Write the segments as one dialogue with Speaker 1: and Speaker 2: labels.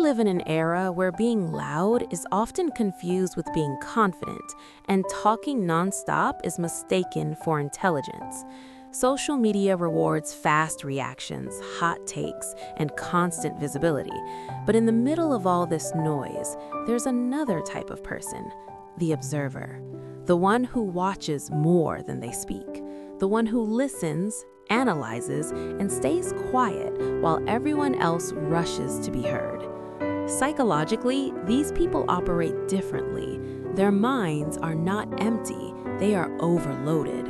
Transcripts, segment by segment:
Speaker 1: live in an era where being loud is often confused with being confident, and talking nonstop is mistaken for intelligence. Social media rewards fast reactions, hot takes, and constant visibility. But in the middle of all this noise, there's another type of person, the observer. The one who watches more than they speak. The one who listens, analyzes, and stays quiet while everyone else rushes to be heard. Psychologically, these people operate differently. Their minds are not empty, they are overloaded.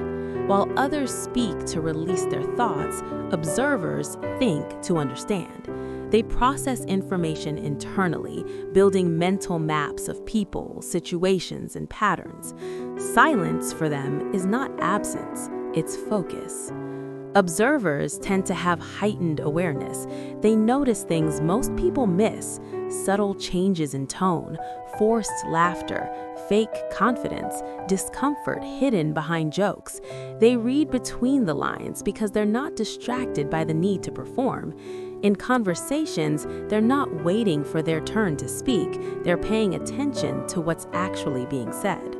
Speaker 1: While others speak to release their thoughts, observers think to understand. They process information internally, building mental maps of people, situations, and patterns. Silence for them is not absence, it's focus. Observers tend to have heightened awareness. They notice things most people miss: subtle changes in tone, forced laughter, fake confidence, discomfort hidden behind jokes. They read between the lines because they're not distracted by the need to perform. In conversations, they're not waiting for their turn to speak. They're paying attention to what's actually being said.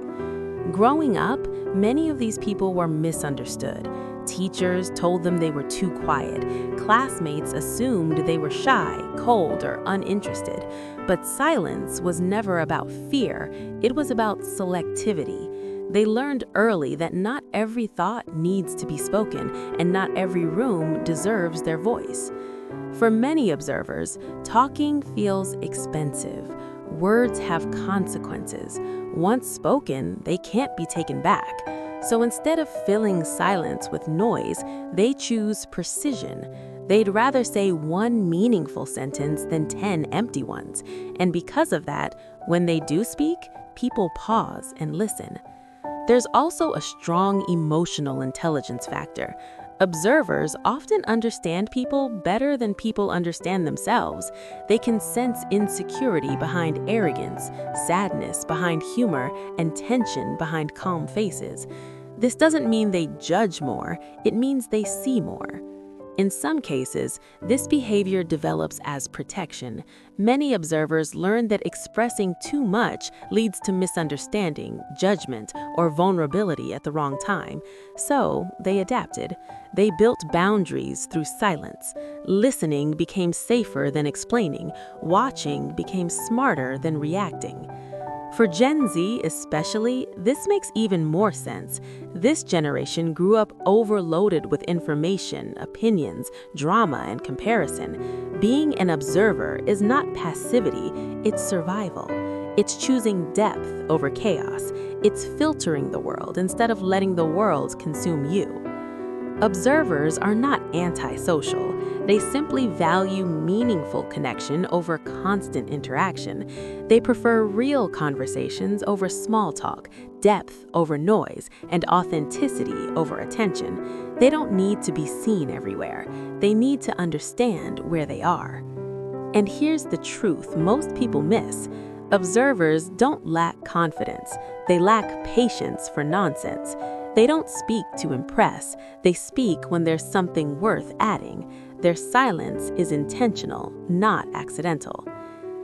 Speaker 1: Growing up, many of these people were misunderstood. Teachers told them they were too quiet. Classmates assumed they were shy, cold, or uninterested. But silence was never about fear, it was about selectivity. They learned early that not every thought needs to be spoken, and not every room deserves their voice. For many observers, talking feels expensive. Words have consequences. Once spoken, they can't be taken back. So instead of filling silence with noise, they choose precision. They'd rather say one meaningful sentence than 10 empty ones. And because of that, when they do speak, people pause and listen. There's also a strong emotional intelligence factor. Observers often understand people better than people understand themselves. They can sense insecurity behind arrogance, sadness behind humor, and tension behind calm faces. This doesn't mean they judge more, it means they see more. In some cases, this behavior develops as protection. Many observers learn that expressing too much leads to misunderstanding, judgment, or vulnerability at the wrong time. So, they adapted. They built boundaries through silence. Listening became safer than explaining. Watching became smarter than reacting. For Gen Z especially, this makes even more sense. This generation grew up overloaded with information, opinions, drama, and comparison. Being an observer is not passivity, it's survival. It's choosing depth over chaos. It's filtering the world instead of letting the world consume you. Observers are not antisocial. They simply value meaningful connection over constant interaction. They prefer real conversations over small talk, depth over noise, and authenticity over attention. They don't need to be seen everywhere. They need to understand where they are. And here's the truth most people miss. Observers don't lack confidence. They lack patience for nonsense. They don't speak to impress. They speak when there's something worth adding. Their silence is intentional, not accidental.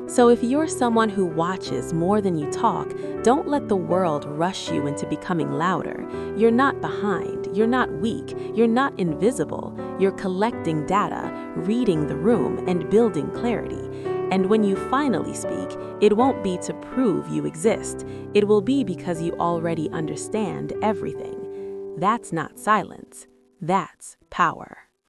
Speaker 1: So if you're someone who watches more than you talk, don't let the world rush you into becoming louder. You're not behind. You're not weak. You're not invisible. You're collecting data, reading the room, and building clarity. And when you finally speak, it won't be to prove you exist. It will be because you already understand everything. That's not silence. That's power.